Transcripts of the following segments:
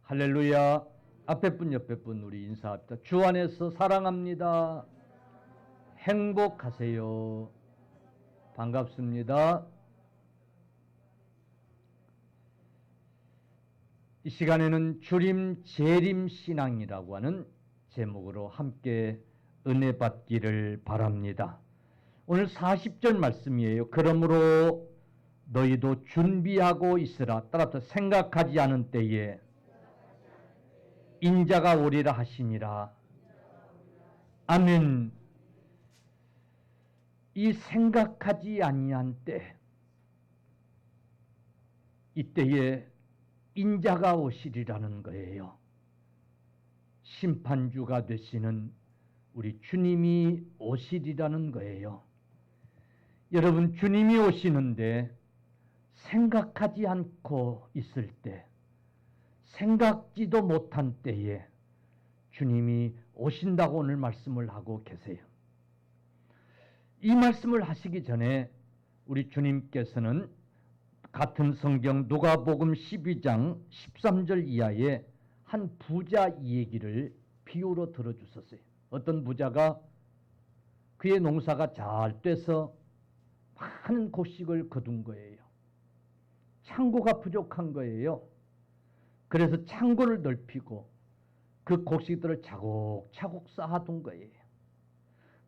할렐루야. 앞에 분 옆에 분 우리 인사합시다. 주 안에서 사랑합니다. 행복하세요. 반갑습니다. 이 시간에는 주림 재림 신앙이라고 하는 제목으로 함께 은혜 받기를 바랍니다. 오늘 40절 말씀이에요. 그러므로 너희도 준비하고 있으라. 따라서 생각하지 않은 때에 인자가 오리라 하시니라. 아멘. 이 생각하지 아니한 때, 이때에 인자가 오시리라는 거예요. 심판주가 되시는 우리 주님이 오시리라는 거예요. 여러분, 주님이 오시는데 생각하지 않고 있을 때, 생각지도 못한 때에 주님이 오신다고 오늘 말씀을 하고 계세요. 이 말씀을 하시기 전에 우리 주님께서는 같은 성경 누가복음 12장 13절 이하에 한 부자 이야기를 비유로 들어주셨어요. 어떤 부자가 그의 농사가 잘 돼서 많은 곡식을 거둔 거예요. 창고가 부족한 거예요. 그래서 창고를 넓히고 그 곡식들을 차곡차곡 쌓아둔 거예요.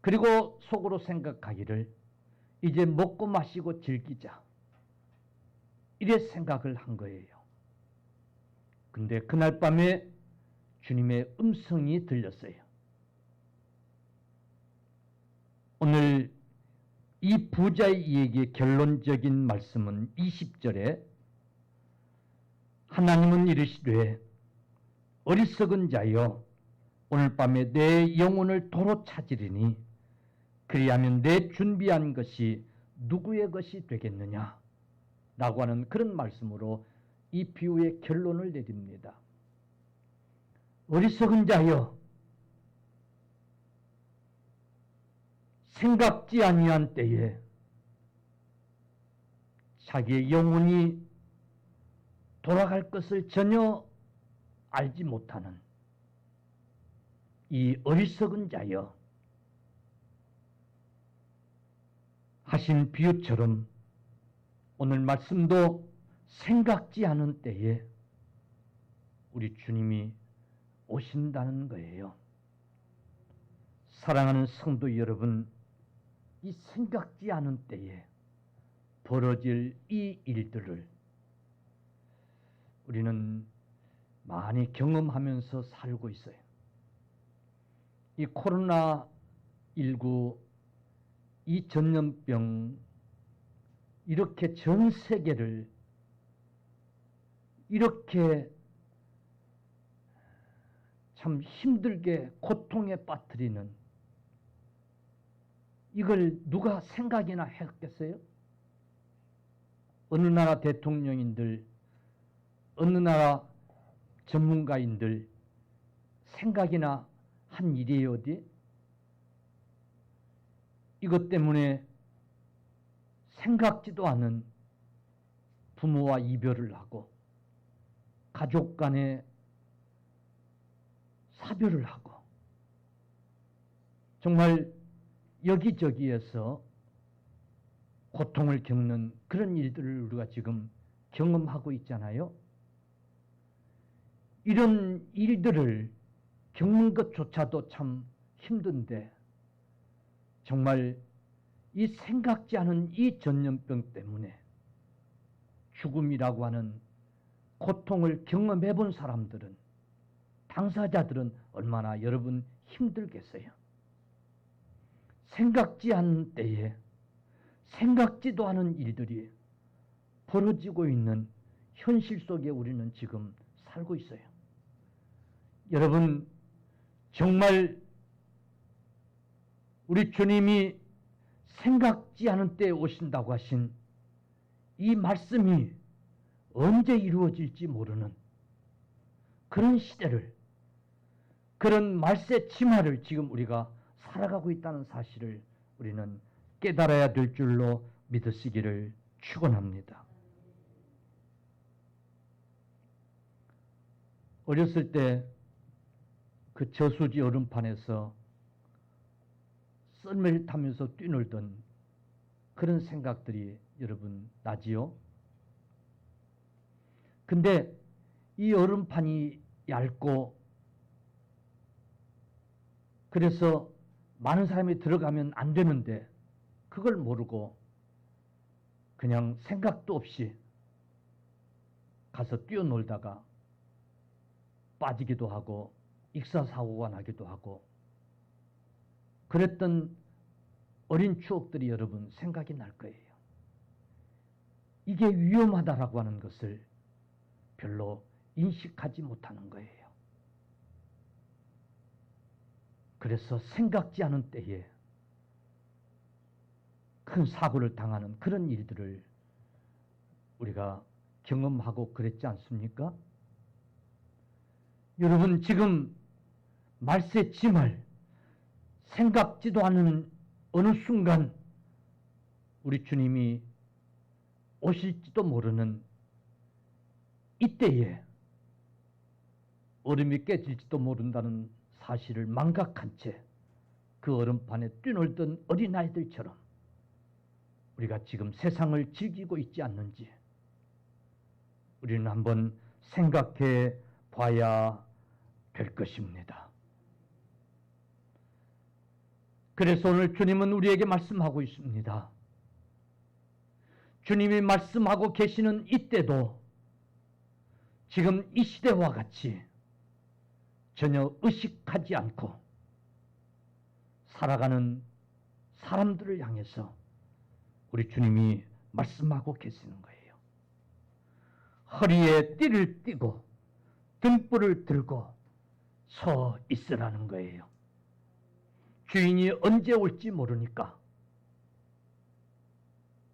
그리고 속으로 생각하기를 이제 먹고 마시고 즐기자. 이래 생각을 한 거예요. 근데 그날 밤에 주님의 음성이 들렸어요. 오늘 이 부자의 이야기의 결론적인 말씀은 20절에 하나님은 이르시되 어리석은 자여 오늘 밤에 내 영혼을 도로 찾으리니 그리하면 내 준비한 것이 누구의 것이 되겠느냐 라고 하는 그런 말씀으로 이 비유의 결론을 내립니다. 어리석은 자여 생각지 아니한 때에 자기의 영혼이 돌아갈 것을 전혀 알지 못하는 이 어리석은 자여 하신 비유처럼 오늘 말씀도 생각지 않은 때에 우리 주님이 오신다는 거예요. 사랑하는 성도 여러분, 이 생각지 않은 때에 벌어질 이 일들을 우리는 많이 경험하면서 살고 있어요. 이 코로나19 이 전염병 이렇게 전 세계를 이렇게 참 힘들게 고통에 빠뜨리는 이걸 누가 생각이나 했겠어요? 어느 나라 대통령인들, 어느 나라 전문가인들 생각이나 한 일이에요, 어디? 이것 때문에 생각지도 않은 부모와 이별을 하고 가족 간에 사별을 하고 정말 여기저기에서 고통을 겪는 그런 일들을 우리가 지금 경험하고 있잖아요. 이런 일들을 겪는 것조차도 참 힘든데 정말 이 생각지 않은 이 전염병 때문에 죽음이라고 하는 고통을 경험해 본 사람들은, 당사자들은 얼마나 여러분 힘들겠어요. 생각지 않은 때에 생각지도 않은 일들이 벌어지고 있는 현실 속에 우리는 지금 살고 있어요. 여러분, 정말 우리 주님이 생각지 않은 때에 오신다고 하신 이 말씀이 언제 이루어질지 모르는 그런 시대를, 그런 말세 치마를 지금 우리가 살아가고 있다는 사실을 우리는 깨달아야 될 줄로 믿으시기를 축원합니다. 어렸을 때 그 저수지 얼음판에서 썰매를 타면서 뛰놀던 그런 생각들이 여러분 나지요? 근데 이 얼음판이 얇고 그래서 많은 사람이 들어가면 안 되는데 그걸 모르고 그냥 생각도 없이 가서 뛰어놀다가 빠지기도 하고 익사사고가 나기도 하고 그랬던 어린 추억들이 여러분 생각이 날 거예요. 이게 위험하다라고 하는 것을 별로 인식하지 못하는 거예요. 그래서 생각지 않은 때에 큰 사고를 당하는 그런 일들을 우리가 경험하고 그랬지 않습니까? 여러분 지금 말세 짐을 생각지도 않은 어느 순간 우리 주님이 오실지도 모르는 이때에 얼음이 깨질지도 모른다는 사실을 망각한 채 그 얼음판에 뛰놀던 어린아이들처럼 우리가 지금 세상을 즐기고 있지 않는지 우리는 한번 생각해 봐야 될 것입니다. 그래서 오늘 주님은 우리에게 말씀하고 있습니다. 주님이 말씀하고 계시는 이때도 지금 이 시대와 같이 전혀 의식하지 않고 살아가는 사람들을 향해서 우리 주님이 말씀하고 계시는 거예요. 허리에 띠를 띠고 등불을 들고 서 있으라는 거예요. 주인이 언제 올지 모르니까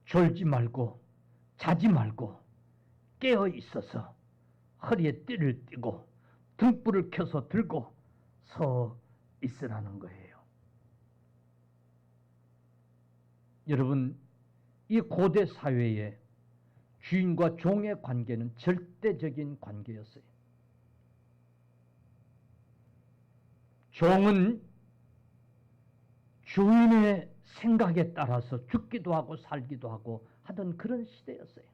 졸지 말고 자지 말고 깨어 있어서 허리에 띠를 띠고 등불을 켜서 들고 서 있으라는 거예요. 여러분, 이 고대 사회에 주인과 종의 관계는 절대적인 관계였어요. 종은 주인의 생각에 따라서 죽기도 하고 살기도 하고 하던 그런 시대였어요.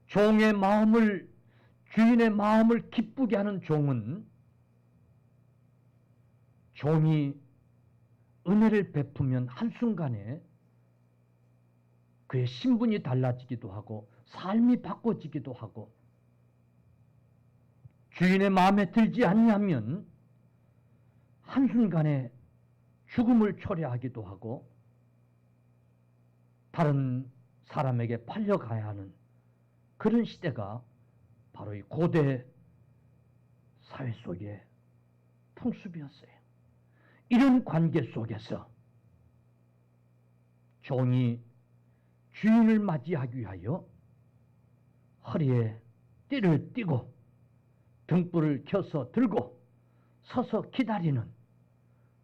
종의 마음을, 주인의 마음을 기쁘게 하는 종은 종이 은혜를 베푸면 한순간에 그의 신분이 달라지기도 하고 삶이 바꿔지기도 하고 주인의 마음에 들지 않냐면 한순간에 죽음을 초래하기도 하고 다른 사람에게 팔려가야 하는 그런 시대가 바로 이 고대 사회 속의 풍습이었어요. 이런 관계 속에서 종이 주인을 맞이하기 위하여 허리에 띠를 띠고 등불을 켜서 들고 서서 기다리는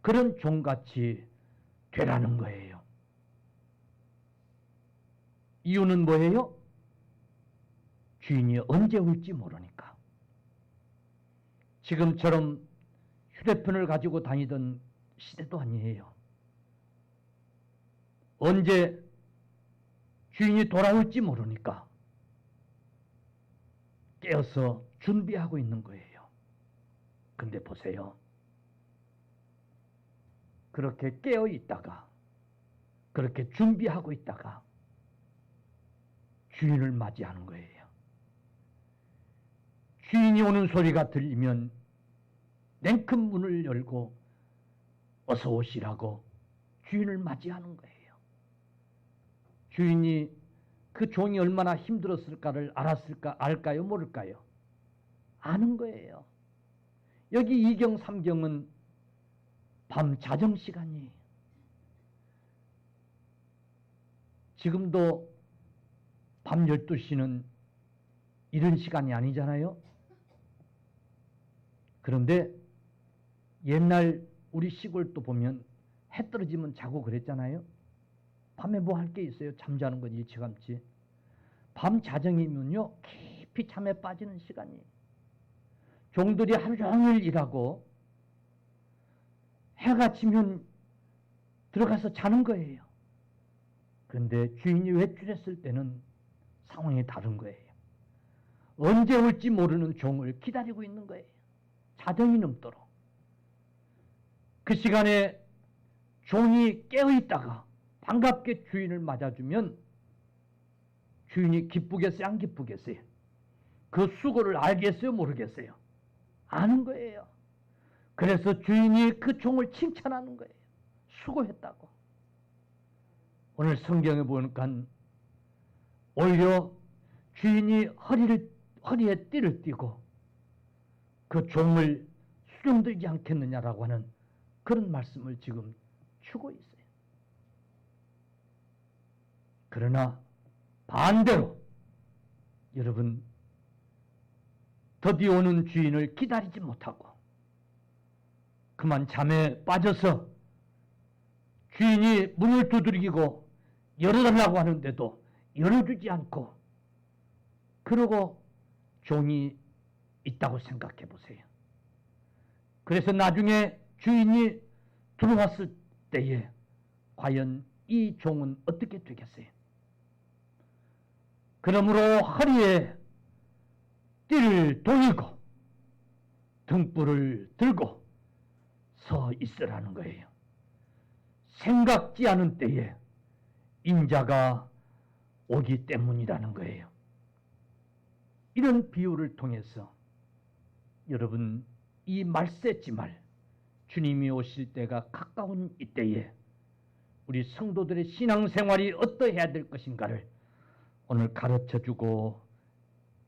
그런 종같이 되라는 거예요. 이유는 뭐예요? 주인이 언제 올지 모르니까. 지금처럼 휴대폰을 가지고 다니던 시대도 아니에요. 언제 주인이 돌아올지 모르니까 깨어서 준비하고 있는 거예요. 근데 보세요. 그렇게 깨어 있다가 그렇게 준비하고 있다가 주인을 맞이하는 거예요. 주인이 오는 소리가 들리면 냉큼 문을 열고 어서 오시라고 주인을 맞이하는 거예요. 주인이 그 종이 얼마나 힘들었을까를 알았을까, 알까요, 모를까요? 아는 거예요. 여기 2경, 3경은 밤 자정 시간이에요. 지금도 밤 12시는 이런 시간이 아니잖아요. 그런데 옛날 우리 시골도 보면 해 떨어지면 자고 그랬잖아요. 밤에 뭐 할 게 있어요? 잠자는 건 일찌감치. 밤 자정이면요 깊이 잠에 빠지는 시간이에요. 종들이 하루 종일 일하고 해가 지면 들어가서 자는 거예요. 그런데 주인이 외출했을 때는 상황이 다른 거예요. 언제 올지 모르는 종을 기다리고 있는 거예요. 자정이 넘도록. 그 시간에 종이 깨어있다가 반갑게 주인을 맞아주면 주인이 기쁘겠어요? 안 기쁘겠어요? 그 수고를 알겠어요? 모르겠어요? 아는 거예요. 그래서 주인이 그 종을 칭찬하는 거예요. 수고했다고. 오늘 성경에 보니까 오히려 주인이 허리에 띠를 띠고 그 종을 수용되지 않겠느냐라고 하는 그런 말씀을 지금 주고 있어요. 그러나 반대로 여러분, 드디어 오는 주인을 기다리지 못하고 그만 잠에 빠져서 주인이 문을 두드리고 열어달라고 하는데도 열어주지 않고 그러고 종이 있다고 생각해 보세요. 그래서 나중에 주인이 들어왔을 때에 과연 이 종은 어떻게 되겠어요? 그러므로 허리에 띠를 돌리고 등불을 들고 서 있으라는 거예요. 생각지 않은 때에 인자가 오기 때문이라는 거예요. 이런 비유를 통해서 여러분, 이 말세지말 주님이 오실 때가 가까운 이때에 우리 성도들의 신앙생활이 어떠해야 될 것인가를 오늘 가르쳐주고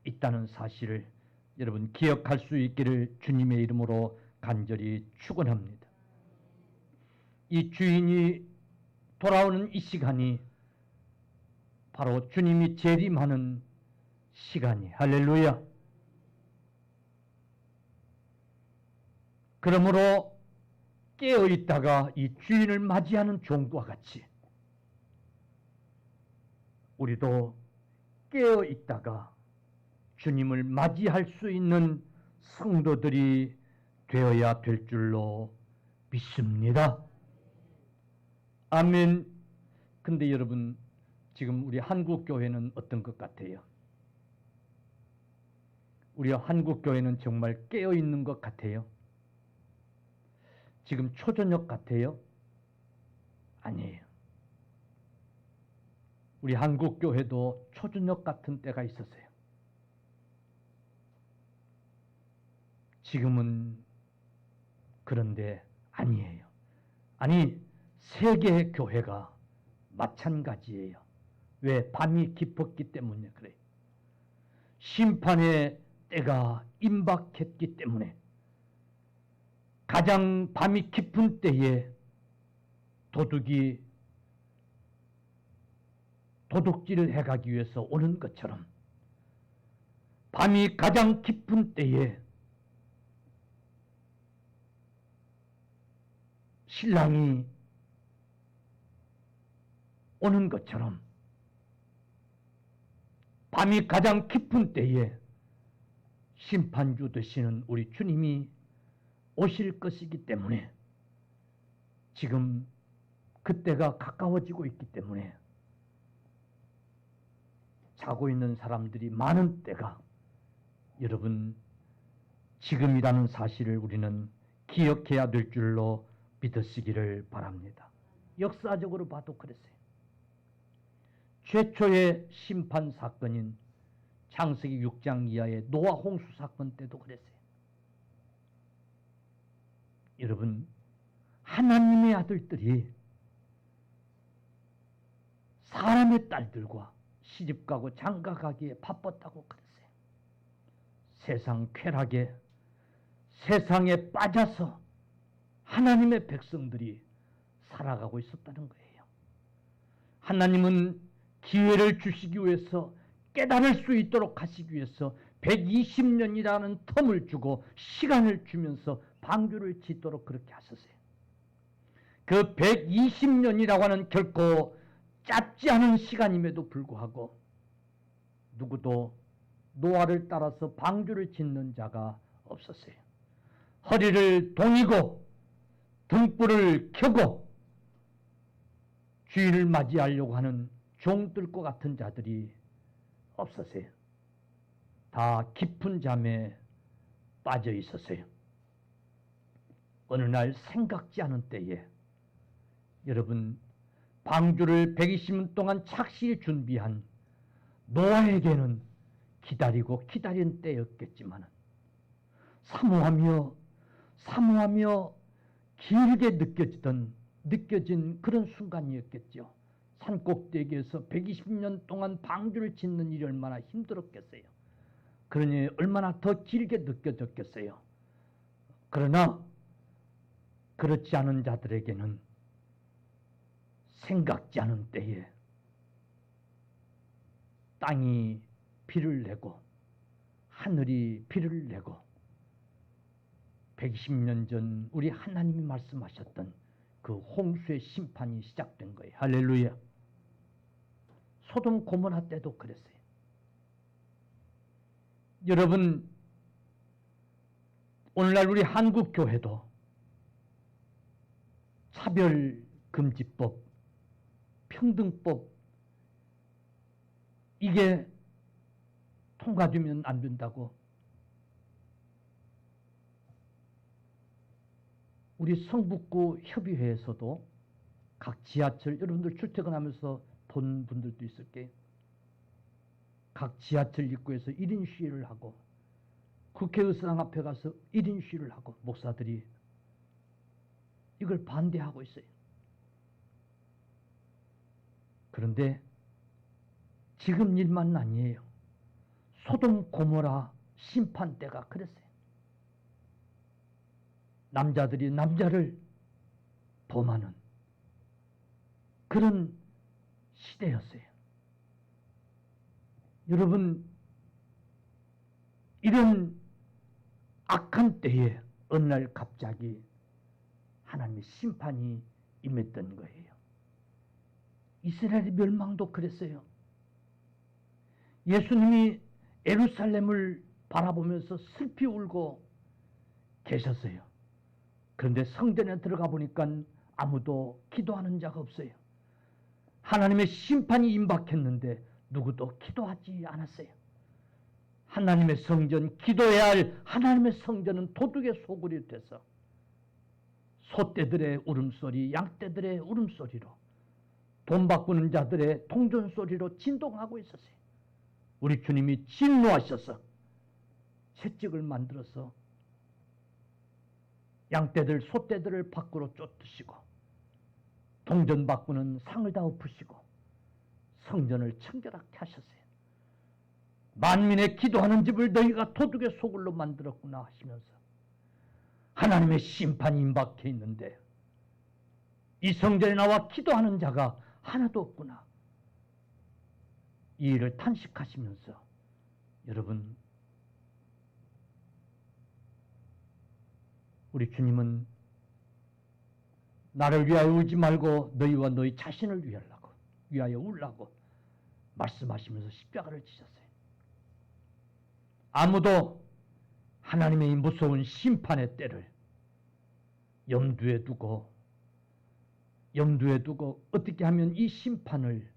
있다는 사실을 여러분 기억할 수 있기를 주님의 이름으로 간절히 축원합니다. 이 주인이 돌아오는 이 시간이 바로 주님이 재림하는 시간이, 할렐루야. 그러므로 깨어있다가 이 주인을 맞이하는 종과 같이 우리도 깨어있다가 주님을 맞이할 수 있는 성도들이 되어야 될 줄로 믿습니다. 아멘. 근데 여러분, 지금 우리 한국교회는 어떤 것 같아요? 우리 한국교회는 정말 깨어있는 것 같아요? 지금 초저녁 같아요? 아니에요. 우리 한국교회도 초저녁 같은 때가 있었어요. 지금은 그런데 아니에요. 아니, 세계 교회가 마찬가지예요. 왜? 밤이 깊었기 때문에 그래요. 심판의 때가 임박했기 때문에 가장 밤이 깊은 때에 도둑이 도둑질을 해가기 위해서 오는 것처럼 밤이 가장 깊은 때에 신랑이 오는 것처럼 밤이 가장 깊은 때에 심판주 되시는 우리 주님이 오실 것이기 때문에 지금 그때가 가까워지고 있기 때문에 자고 있는 사람들이 많은 때가 여러분 지금이라는 사실을 우리는 기억해야 될 줄로 믿으시기를 바랍니다. 역사적으로 봐도 그랬어요. 최초의 심판 사건인 창세기 6장 이하의 노아 홍수 사건 때도 그랬어요. 여러분, 하나님의 아들들이 사람의 딸들과 시집가고 장가가기에 바빴다고 그랬어요. 세상 쾌락에, 세상에 빠져서 하나님의 백성들이 살아가고 있었다는 거예요. 하나님은 기회를 주시기 위해서, 깨달을 수 있도록 하시기 위해서 120년이라는 텀을 주고 시간을 주면서 방주를 짓도록 그렇게 하셨어요. 그 120년이라고 하는 결코 짧지 않은 시간임에도 불구하고 누구도 노아를 따라서 방주를 짓는 자가 없었어요. 허리를 동이고 등불을 켜고 주인을 맞이하려고 하는 종들과 같은 자들이 없었어요. 다 깊은 잠에 빠져 있었어요. 어느 날 생각지 않은 때에 여러분 방주를 120년 동안 착실히 준비한 노아에게는 기다리고 기다린 때였겠지만 사모하며 길게 느껴진 그런 순간이었겠죠. 산꼭대기에서 120년 동안 방주를 짓는 일이 얼마나 힘들었겠어요. 그러니 얼마나 더 길게 느껴졌겠어요. 그러나 그렇지 않은 자들에게는 생각지 않은 때에 땅이 비를 내고 하늘이 비를 내고 120년 전 우리 하나님이 말씀하셨던 그 홍수의 심판이 시작된 거예요. 할렐루야. 소돔 고모라 때도 그랬어요. 여러분 오늘날 우리 한국 교회도 차별금지법, 평등법 이게 통과되면 안 된다고 우리 성북구 협의회에서도 각 지하철 여러분들 출퇴근하면서 본 분들도 있을 거예요. 각 지하철 입구에서 1인 시위를 하고 국회의사당 앞에 가서 1인 시위를 하고 목사들이 이걸 반대하고 있어요. 그런데 지금 일만은 아니에요. 소돔 고모라 심판 때가 그랬어요. 남자들이 남자를 범하는 그런 시대였어요. 여러분 이런 악한 때에 어느 날 갑자기 하나님의 심판이 임했던 거예요. 이스라엘의 멸망도 그랬어요. 예수님이 예루살렘을 바라보면서 슬피 울고 계셨어요. 그런데 성전에 들어가 보니까 아무도 기도하는 자가 없어요. 하나님의 심판이 임박했는데 누구도 기도하지 않았어요. 하나님의 성전, 기도해야 할 하나님의 성전은 도둑의 소굴이 돼서 소떼들의 울음소리, 양떼들의 울음소리로 돈 바꾸는 자들의 통전소리로 진동하고 있었어요. 우리 주님이 진노하셔서 채찍을 만들어서 양떼들, 소떼들을 밖으로 쫓으시고 동전 바꾸는 상을 다 엎으시고 성전을 청결하게 하셨어요. 만민의 기도하는 집을 너희가 도둑의 소굴로 만들었구나 하시면서 하나님의 심판이 임박해 있는데 이 성전에 나와 기도하는 자가 하나도 없구나. 이 일을 탄식하시면서 여러분 우리 주님은 나를 위하여 울지 말고 너희와 너희 자신을 위하여 울라고 말씀하시면서 십자가를 지셨어요. 아무도 하나님의 무서운 심판의 때를 염두에 두고 어떻게 하면 이 심판을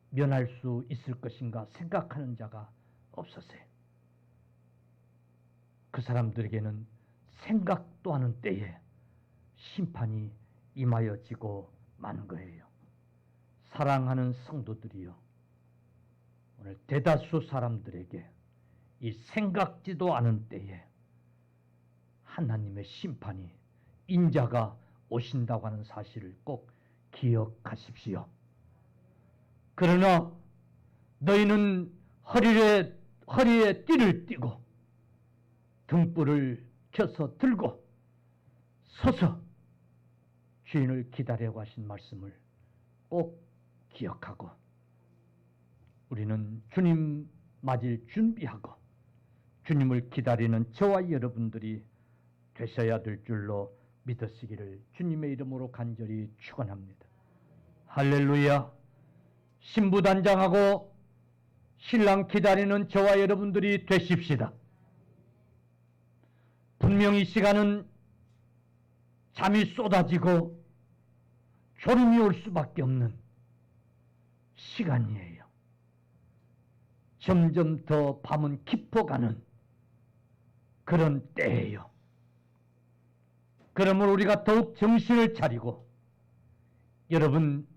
면할 수 있을 것인가 생각하는 자가 없었어요. 그 사람들에게는 생각도 하는 때에 심판이 임하여지고 만 거예요. 사랑하는 성도들이요, 오늘 대다수 사람들에게 이 생각지도 않은 때에 하나님의 심판이 인자가 오신다고 하는 사실을 꼭 기억하십시오. 그러나 너희는 허리에 띠를 띠고 등불을 켜서 들고 서서 주인을 기다려고 하신 말씀을 꼭 기억하고 우리는 주님 맞을 준비하고 주님을 기다리는 저와 여러분들이 되셔야 될 줄로 믿으시기를 주님의 이름으로 간절히 축원합니다. 할렐루야. 신부단장하고 신랑 기다리는 저와 여러분들이 되십시다. 분명히 이 시간은 잠이 쏟아지고 졸음이 올 수밖에 없는 시간이에요. 점점 더 밤은 깊어가는 그런 때예요. 그러므로 우리가 더욱 정신을 차리고 여러분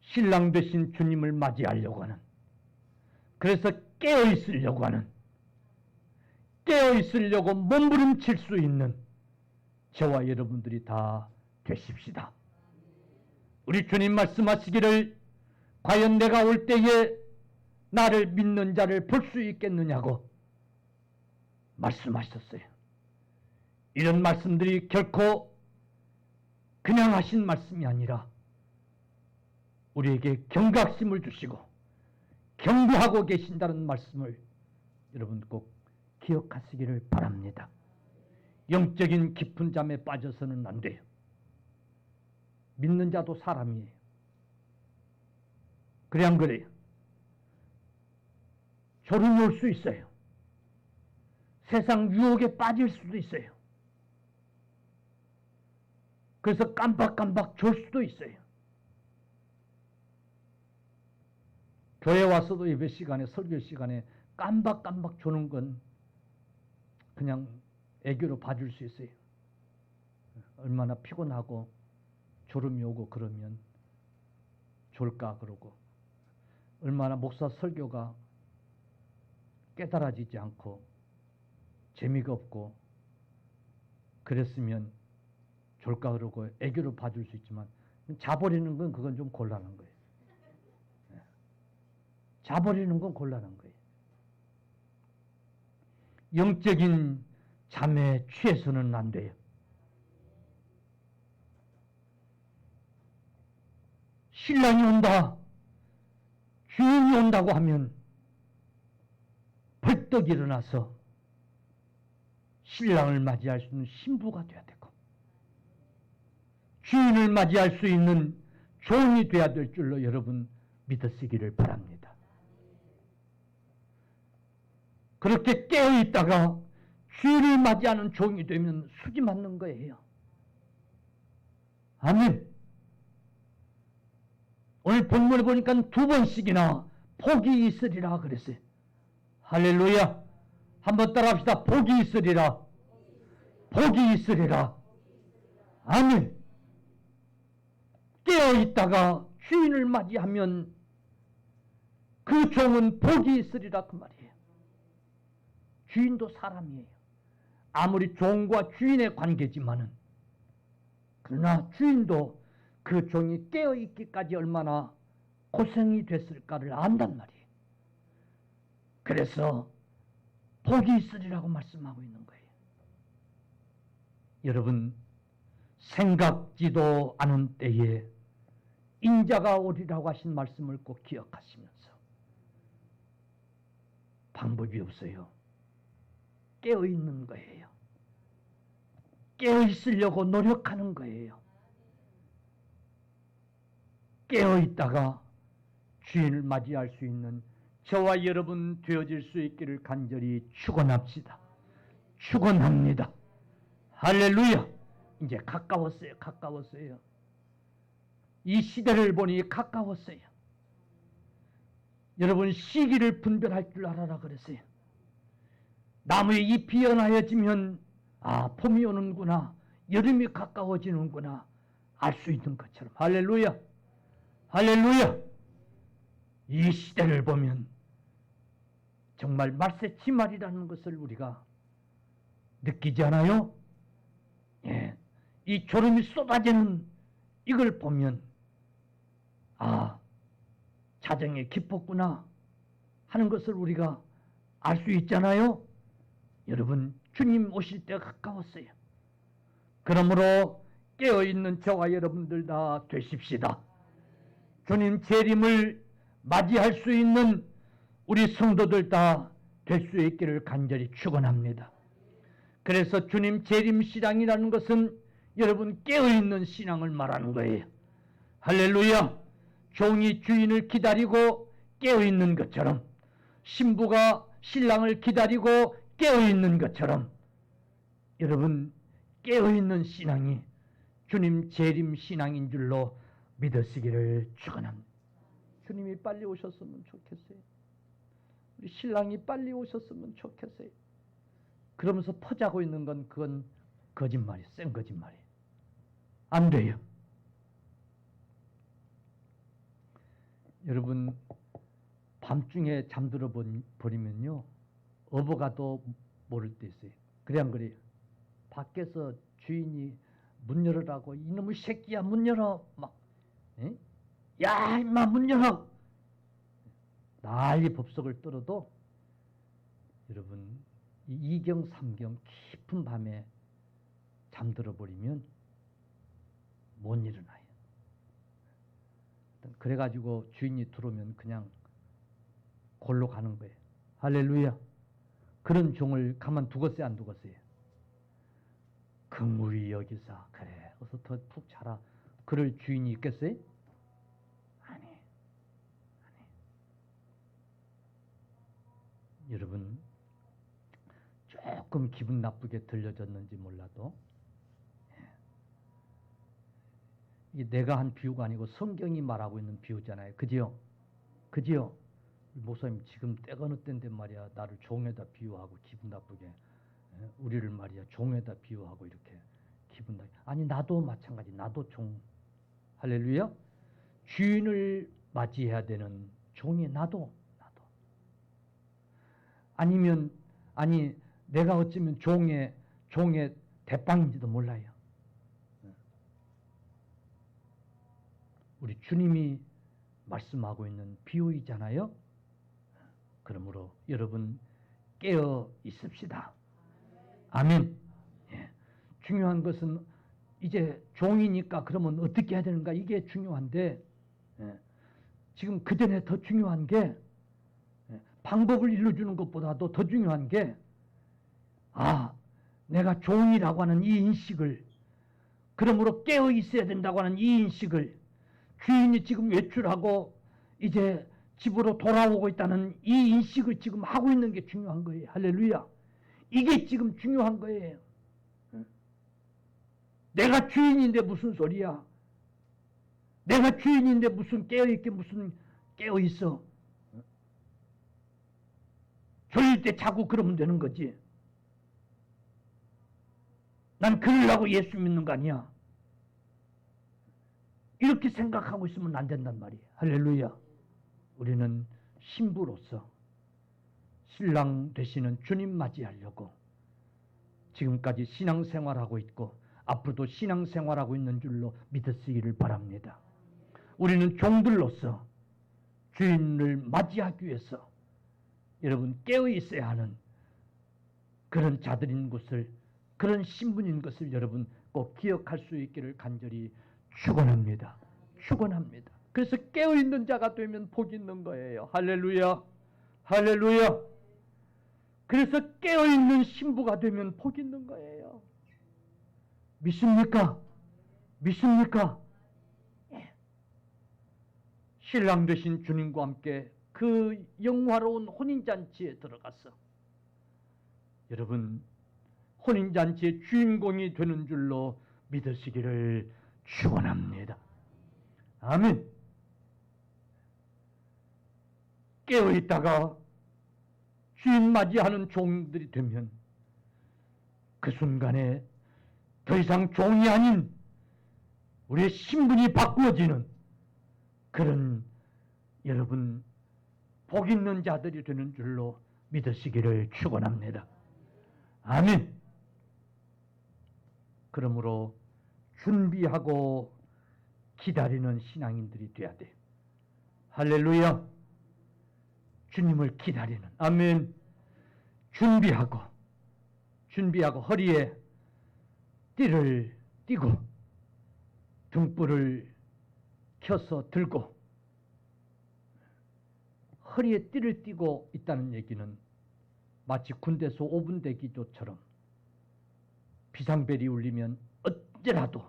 신랑 되신 주님을 맞이하려고 하는, 그래서 깨어있으려고 하는, 깨어있으려고 몸부림칠 수 있는 저와 여러분들이 다 되십시다. 우리 주님 말씀하시기를 과연 내가 올 때에 나를 믿는 자를 볼 수 있겠느냐고 말씀하셨어요. 이런 말씀들이 결코 그냥 하신 말씀이 아니라 우리에게 경각심을 주시고 경고하고 계신다는 말씀을 여러분 꼭 기억하시기를 바랍니다. 영적인 깊은 잠에 빠져서는 안 돼요. 믿는 자도 사람이에요. 그래 안 그래요? 졸음이 올 수 있어요. 세상 유혹에 빠질 수도 있어요. 그래서 깜박깜박 졸 수도 있어요. 교회 와서도 예배 시간에, 설교 시간에 깜박깜박 조는 건 그냥 애교로 봐줄 수 있어요. 얼마나 피곤하고 졸음이 오고 그러면 졸까 그러고, 얼마나 목사 설교가 깨달아지지 않고 재미가 없고 그랬으면 졸까 그러고 애교로 봐줄 수 있지만, 자버리는 건 그건 좀 곤란한 거예요. 자버리는 건 곤란한 거예요. 영적인 잠에 취해서는 안 돼요. 신랑이 온다, 주인이 온다고 하면 벌떡 일어나서 신랑을 맞이할 수 있는 신부가 되어야 되고, 주인을 맞이할 수 있는 종이 되어야 될 줄로 여러분 믿으시기를 바랍니다. 그렇게 깨어있다가 주인을 맞이하는 종이 되면 수지 맞는 거예요. 아멘. 오늘 본문을 보니까 2번씩이나 복이 있으리라 그랬어요. 할렐루야. 한번 따라합시다. 복이 있으리라. 복이 있으리라. 아멘. 깨어있다가 주인을 맞이하면 그 종은 복이 있으리라 그 말이에요. 주인도 사람이에요. 아무리 종과 주인의 관계지만은, 그러나 주인도 그 종이 깨어있기까지 얼마나 고생이 됐을까를 안단 말이에요. 그래서 복이 있으리라고 말씀하고 있는 거예요. 여러분, 생각지도 않은 때에 인자가 오리라고 하신 말씀을 꼭 기억하시면서, 방법이 없어요. 깨어있는 거예요. 깨어있으려고 노력하는 거예요. 깨어있다가 주인을 맞이할 수 있는 저와 여러분 되어질 수 있기를 간절히 축원합시다. 축원합니다. 할렐루야. 이제 가까웠어요. 가까웠어요. 이 시대를 보니 가까웠어요. 여러분, 시기를 분별할 줄 알아라 그랬어요. 나무의 잎이 연하여지면 봄이 오는구나, 여름이 가까워지는구나 알 수 있는 것처럼. 할렐루야. 할렐루야. 이 시대를 보면 정말 말세치말이라는 것을 우리가 느끼지 않아요? 예, 이 졸음이 쏟아지는 이걸 보면 자정에 깊었구나 하는 것을 우리가 알 수 있잖아요. 여러분, 주님 오실 때가 가까웠어요. 그러므로 깨어있는 저와 여러분들 다 되십시다. 주님 재림을 맞이할 수 있는 우리 성도들 다 될 수 있기를 간절히 축원합니다. 그래서 주님 재림 신앙이라는 것은 여러분 깨어있는 신앙을 말하는 거예요. 할렐루야. 종이 주인을 기다리고 깨어있는 것처럼, 신부가 신랑을 기다리고 깨어있는 것처럼, 여러분 깨어있는 신앙이 주님 재림 신앙인 줄로 믿으시기를 축원합니다. 주님이 빨리 오셨으면 좋겠어요. 우리 신랑이 빨리 오셨으면 좋겠어요. 그러면서 퍼자고 있는 건 그건 거짓말이에요. 센 거짓말이에요. 안 돼요. 여러분 밤중에 잠들어 버리면요 어버가도 모를 때 있어요. 그래 안 그래요? 밖에서 주인이 문 열으라고 이놈의 새끼야 문 열어 막 에? 야 임마 문 열어 난리 법석을 떨어도 여러분 이 이경 삼경 깊은 밤에 잠들어 버리면 못 일어나요. 그래가지고 주인이 들어오면 그냥 골로 가는 거예요. 할렐루야. 그런 종을 가만 두었어요 안 두었어요? 긍휼히 여기사 그래 어서 더 푹 자라 그럴 주인이 있겠어요? 아니. 여러분 조금 기분 나쁘게 들려졌는지 몰라도 이게 내가 한 비유가 아니고 성경이 말하고 있는 비유잖아요. 그지요? 그지요? 목사님 지금 때가 어느 때인데 말이야 나를 종에다 비유하고 기분 나쁘게 우리를 말이야 종에다 비유하고 이렇게 기분 나쁘게 아니 나도 마찬가지 나도 종 할렐루야 주인을 맞이해야 되는 종이 나도 아니면 아니 내가 어쩌면 종의 대빵인지도 몰라요. 우리 주님이 말씀하고 있는 비유이잖아요. 그러므로 여러분 깨어 있읍시다. 아멘. 예. 중요한 것은 이제 종이니까 그러면 어떻게 해야 되는가 이게 중요한데 지금 그 전에 더 중요한 게 방법을 일러주는 것보다도 더 중요한 게 내가 종이라고 하는 이 인식을 그러므로 깨어 있어야 된다고 하는 이 인식을 주인이 지금 외출하고 이제 집으로 돌아오고 있다는 이 인식을 지금 하고 있는 게 중요한 거예요. 할렐루야. 이게 지금 중요한 거예요. 내가 주인인데 무슨 소리야. 내가 주인인데 무슨 깨어있게 무슨 깨어있어. 졸릴 때 자고 그러면 되는 거지. 난 그러려고 예수 믿는 거 아니야. 이렇게 생각하고 있으면 안 된단 말이에요. 할렐루야. 우리는 신부로서 신랑 되시는 주님 맞이하려고 지금까지 신앙생활하고 있고 앞으로도 신앙생활하고 있는 줄로 믿으시기를 바랍니다. 우리는 종들로서 주인을 맞이하기 위해서 여러분 깨어 있어야 하는 그런 자들인 것을 그런 신분인 것을 여러분 꼭 기억할 수 있기를 간절히 축원합니다. 축원합니다. 그래서 깨어있는 자가 되면 복이 있는 거예요. 할렐루야. 할렐루야. 그래서 깨어있는 신부가 되면 복이 있는 거예요. 믿습니까? 믿습니까? 예. 신랑 되신 주님과 함께 그 영화로운 혼인잔치에 들어갔어. 여러분 혼인잔치의 주인공이 되는 줄로 믿으시기를 축원합니다. 아멘. 깨어있다가 주인 맞이하는 종들이 되면 그 순간에 더 이상 종이 아닌 우리의 신분이 바꾸어지는 그런 여러분 복 있는 자들이 되는 줄로 믿으시기를 축원합니다. 아멘. 그러므로 준비하고 기다리는 신앙인들이 돼야 돼. 할렐루야. 주님을 기다리는 아멘. 준비하고 허리에 띠를 띠고 등불을 켜서 들고 허리에 띠를 띠고 있다는 얘기는 마치 군대에서 5분 대기조처럼 비상벨이 울리면 어째라도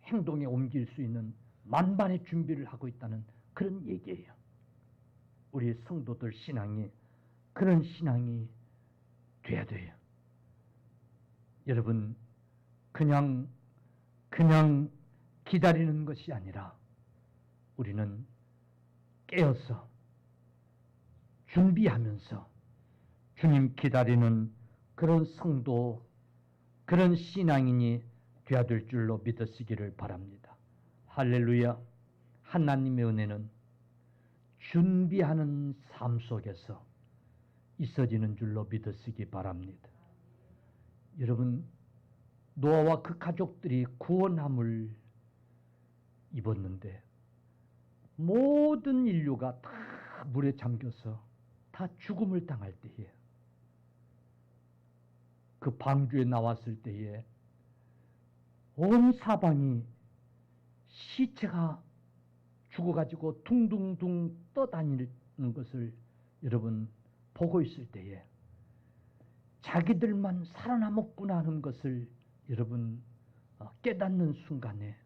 행동에 옮길 수 있는 만반의 준비를 하고 있다는 그런 얘기예요. 우리 성도들 신앙이 그런 신앙이 돼야 돼요. 여러분, 그냥 기다리는 것이 아니라 우리는 깨어서 준비하면서 주님 기다리는 그런 성도, 그런 신앙인이 되어야 될 줄로 믿으시기를 바랍니다. 할렐루야. 하나님의 은혜는 준비하는 삶 속에서 있어지는 줄로 믿으시기 바랍니다. 여러분, 노아와 그 가족들이 구원함을 입었는데 모든 인류가 다 물에 잠겨서 다 죽음을 당할 때에, 그 방주에 나왔을 때에 온 사방이 시체가 죽어가지고 둥둥둥 떠다니는 것을 여러분 보고 있을 때에 자기들만 살아남았구나 하는 것을 여러분 깨닫는 순간에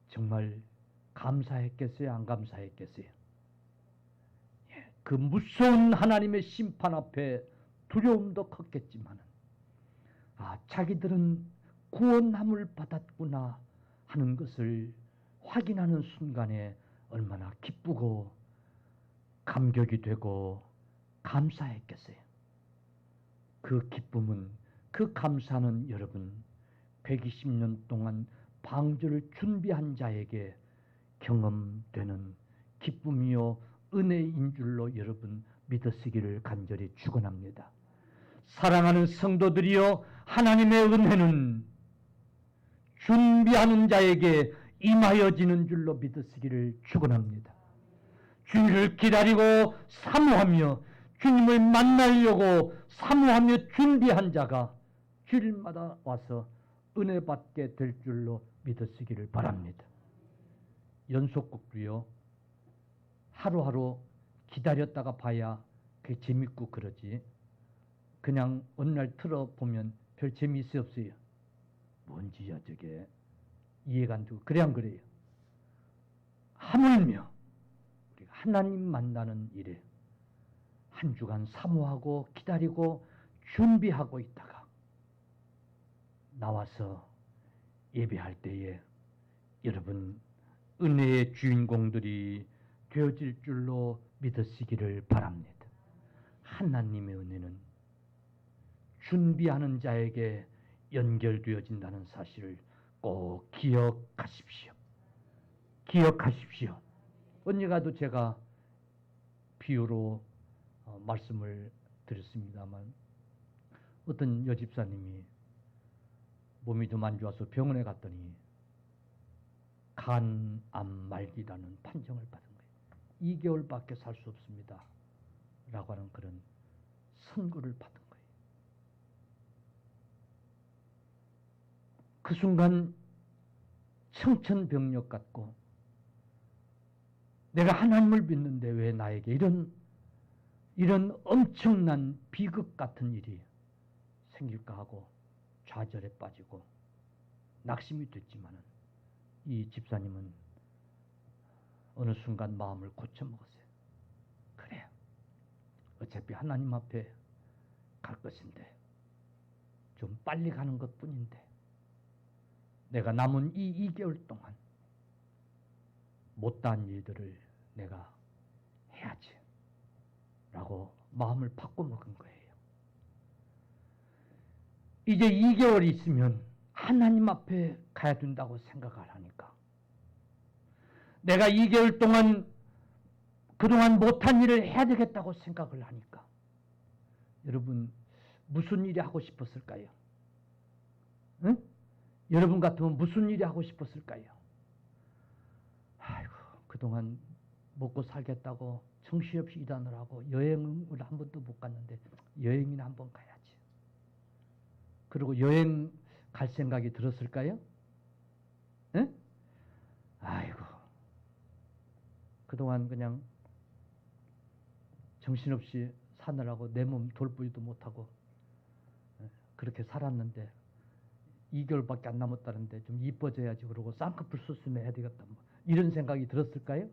정말 감사했겠어요? 안 감사했겠어요? 그 무서운 하나님의 심판 앞에 두려움도 컸겠지만, 자기들은 구원함을 받았구나 하는 것을 확인하는 순간에 얼마나 기쁘고 감격이 되고 감사했겠어요. 그 기쁨은, 그 감사는 여러분 120년 동안 방주를 준비한 자에게 경험되는 기쁨이요 은혜인 줄로 여러분 믿으시기를 간절히 축원합니다. 사랑하는 성도들이여, 하나님의 은혜는 준비하는 자에게 임하여지는 줄로 믿으시기를 축원합니다. 주님을 기다리고 사모하며 주님을 만나려고 사모하며 준비한 자가 주일마다 와서 은혜 받게 될 줄로 믿으시기를 바랍니다. 연속극도요, 하루하루 기다렸다가 봐야 그게 재밌고 그러지, 그냥 어느 날 틀어보면 별 재미있어 없어요. 뭔지야 저게 이해가 안 되고 그래 안 그래요? 하물며 우리가 하나님 만나는 일에 한 주간 사모하고 기다리고 준비하고 있다가 나와서 예배할 때에 여러분 은혜의 주인공들이 되어질 줄로 믿으시기를 바랍니다. 하나님의 은혜는 준비하는 자에게 연결되어진다는 사실을 꼭 기억하십시오. 기억하십시오. 언제가도 제가 비유로 말씀을 드렸습니다만, 어떤 여집사님이 몸이 좀 안 좋아서 병원에 갔더니 간암 말기라는 판정을 받은 거예요. 2개월밖에 살 수 없습니다 라고 하는 그런 선고를 받은 거예요. 그 순간 청천벽력 같고, 내가 하나님을 믿는데 왜 나에게 이런 엄청난 비극 같은 일이 생길까 하고 좌절에 빠지고 낙심이 됐지만은, 이 집사님은 어느 순간 마음을 고쳐먹었어요. 그래, 어차피 하나님 앞에 갈 것인데 좀 빨리 가는 것뿐인데 내가 남은 이 2개월 동안 못다한 일들을 내가 해야지 라고 마음을 바꿔먹은 거예요. 이제 2개월 있으면 하나님 앞에 가야 된다고 생각을 하니까, 내가 2개월 동안 그동안 못한 일을 해야 되겠다고 생각을 하니까, 여러분 무슨 일이 하고 싶었을까요? 응? 여러분 같으면 무슨 일이 하고 싶었을까요? 아이고, 그동안 먹고 살겠다고 정신없이 일하느라고 여행을 한 번도 못 갔는데 여행이나 한번 가야지. 그리고 여행 갈 생각이 들었을까요? 에? 아이고, 그동안 그냥 정신없이 사느라고 내 몸 돌보지도 못하고 그렇게 살았는데 2개월밖에 안 남았다는데 좀 이뻐져야지, 그러고 쌍꺼풀 수술을 해야 되겠다, 뭐 이런 생각이 들었을까요?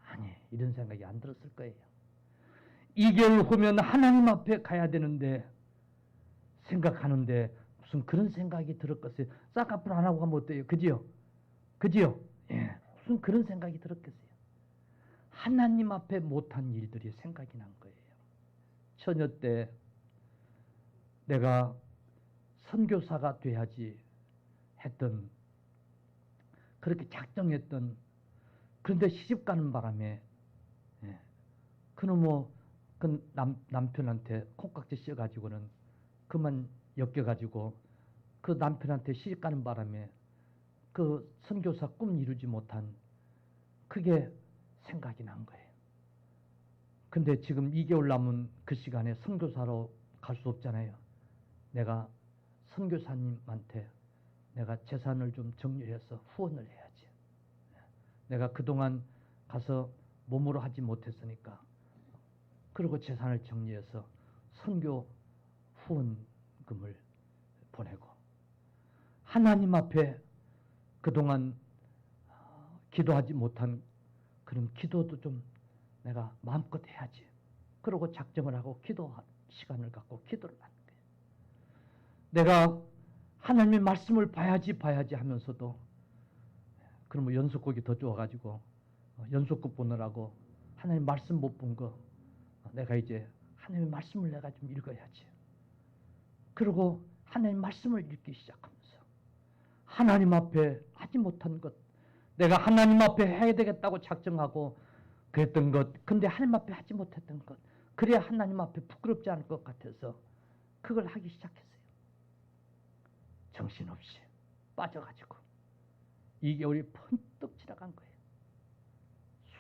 아니, 이런 생각이 안 들었을 거예요. 2개월 후면 하나님 앞에 가야 되는데 생각하는데 무슨 그런 생각이 들었겠어요? 쌍꺼풀 안 하고 가면 어때요? 그지요? 그지요? 예. 무슨 그런 생각이 들었겠어요? 하나님 앞에 못한 일들이 생각이 난 거예요. 처녀 때 내가 선교사가 돼야지 했던, 그렇게 작정했던, 그런데 시집 가는 바람에, 예, 그놈 그 남편한테 콩깍지 씌워가지고는 그만 엮여가지고 그 남편한테 시집 가는 바람에 그 선교사 꿈 이루지 못한 그게 생각이 난 거예요. 근데 지금 2개월 남은 그 시간에 선교사로 갈 수 없잖아요. 내가 선교사님한테 내가 재산을 좀 정리해서 후원을 해야지. 내가 그동안 가서 몸으로 하지 못했으니까 그리고 재산을 정리해서 선교 후원금을 보내고 하나님 앞에 그동안 기도하지 못한 그런 기도도 좀 내가 마음껏 해야지. 그러고 작정을 하고 기도 시간을 갖고 기도를 하는 거예요. 내가 하나님의 말씀을 봐야지 하면서도 그러면 연속극이 더 좋아가지고 연속극 보느라고 하나님 말씀 못 본 거 내가 이제 하나님의 말씀을 내가 좀 읽어야지. 그리고 하나님 말씀을 읽기 시작하면서 하나님 앞에 하지 못한 것, 내가 하나님 앞에 해야 되겠다고 작정하고 그랬던 것, 근데 하나님 앞에 하지 못했던 것, 그래야 하나님 앞에 부끄럽지 않을 것 같아서 그걸 하기 시작했어요. 정신없이 빠져가지고 2개월이 펀뜩 지나간 거예요.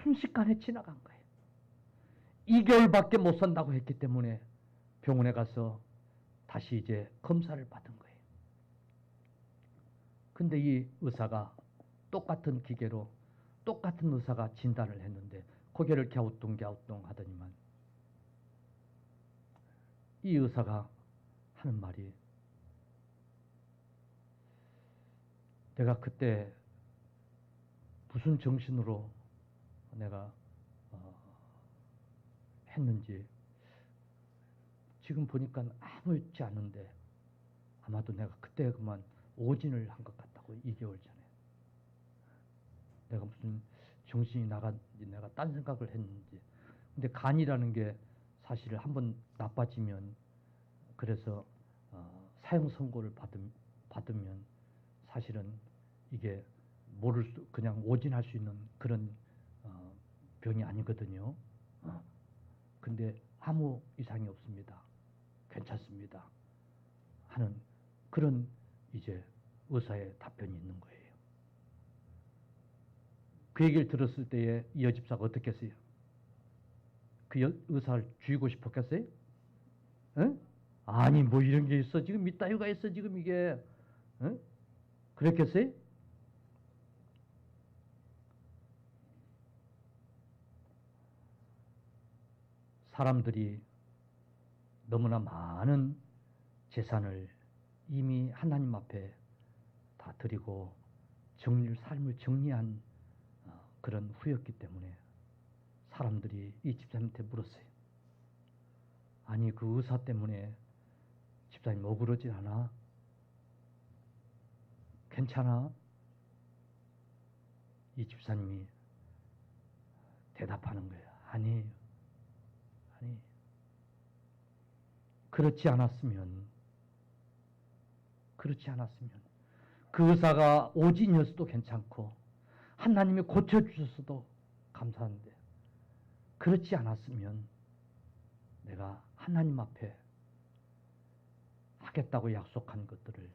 순식간에 지나간 거예요. 2개월밖에 못 산다고 했기 때문에 병원에 가서 다시 이제 검사를 받은 거예요. 근데 이 의사가 똑같은 기계로 똑같은 의사가 진단을 했는데 고개를 갸우뚱 하더니만 이 의사가 하는 말이, 내가 그때 무슨 정신으로 내가 했는지 지금 보니까 아무렇지 않은데 아마도 내가 그때 그만 오진을 한 것 같다고. 2개월 전에 내가 무슨 정신이 나간지 내가 딴 생각을 했는지. 근데 간이라는 게 사실 한번 나빠지면, 그래서 사형 선고를 받으면 사실은 이게 모를 수, 그냥 오진할 수 있는 그런 병이 아니거든요. 근데 아무 이상이 없습니다. 괜찮습니다. 하는 그런 이제 의사의 답변이 있는 거예요. 그 얘기를 들었을 때에 이 여집사가 어떻게 했어요? 그 의사를 죽이고 싶었겠어요? 에? 아니 뭐 이런 게 있어 지금 이따위가 있어 지금 이게, 에? 그랬겠어요? 사람들이 너무나 많은 재산을 이미 하나님 앞에 다 드리고 삶을 정리한 그런 후였기 때문에 사람들이 이 집사님한테 물었어요. 아니 그 의사 때문에 집사님 억울하지 않아? 괜찮아? 이 집사님이 대답하는 거예요. 아니에요. 아니, 그렇지 않았으면 그 의사가 오진이었어도 괜찮고 하나님이 고쳐주셨어도 감사한데, 그렇지 않았으면 내가 하나님 앞에 하겠다고 약속한 것들을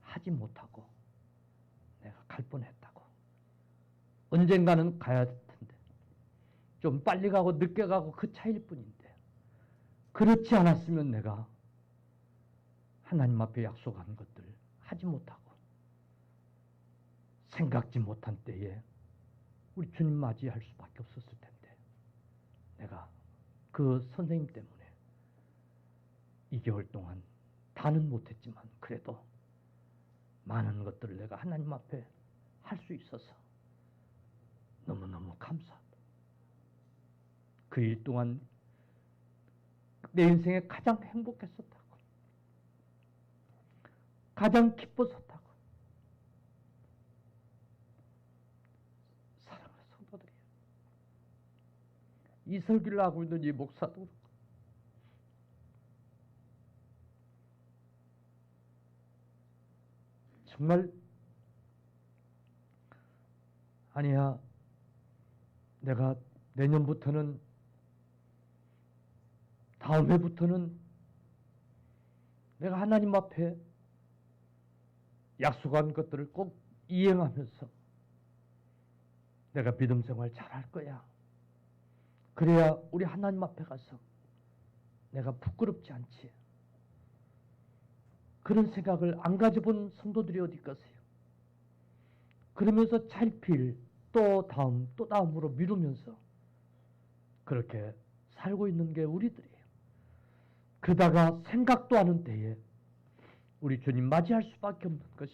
하지 못하고 내가 갈 뻔했다고. 언젠가는 가야 될 텐데 좀 빨리 가고 늦게 가고 그 차이일 뿐인데, 그렇지 않았으면 내가 하나님 앞에 약속한 것들을 하지 못하고 생각지 못한 때에 우리 주님 맞이할 수밖에 없었을 텐데, 내가 그 선생님 때문에 2개월 동안 다는 못했지만 그래도 많은 것들을 내가 하나님 앞에 할 수 있어서 너무너무 감사하다. 그 일 동안 내 인생에 가장 행복했었다고. 가장 기뻤었다고. 사랑하는 성도들이에요. 이 설교를 하고 있는 이 목사도 그렇고 정말 아니야, 내가 내년부터는, 다음 해부터는 내가 하나님 앞에 약속한 것들을 꼭 이행하면서 내가 믿음 생활 잘할 거야. 그래야 우리 하나님 앞에 가서 내가 부끄럽지 않지. 그런 생각을 안 가져본 성도들이 어디 있겠어요? 그러면서 차일피일 또 다음 또 다음으로 미루면서 그렇게 살고 있는 게 우리들이에요. 그러다가 생각도 하는 때에 우리 주님 맞이할 수밖에 없는 것이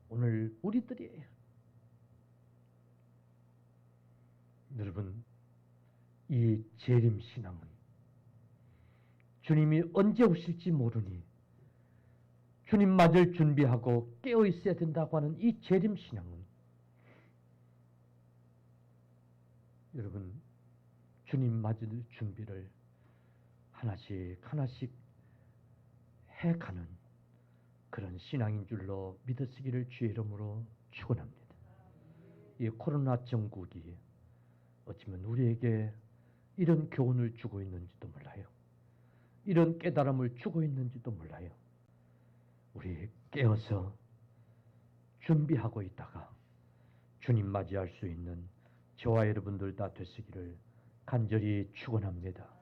오늘 우리들이에요. 여러분, 이 재림 신앙은 주님이 언제 오실지 모르니 주님 맞을 준비하고 깨어 있어야 된다고 하는 이 재림 신앙은 여러분, 주님 맞을 준비를 하나씩 하나씩 해가는 그런 신앙인 줄로 믿으시기를 주의 이름으로 축원합니다. 이 코로나 정국이 어쩌면 우리에게 이런 교훈을 주고 있는지도 몰라요. 이런 깨달음을 주고 있는지도 몰라요. 우리 깨어서 준비하고 있다가 주님 맞이할 수 있는 저와 여러분들 다 되시기를 간절히 축원합니다.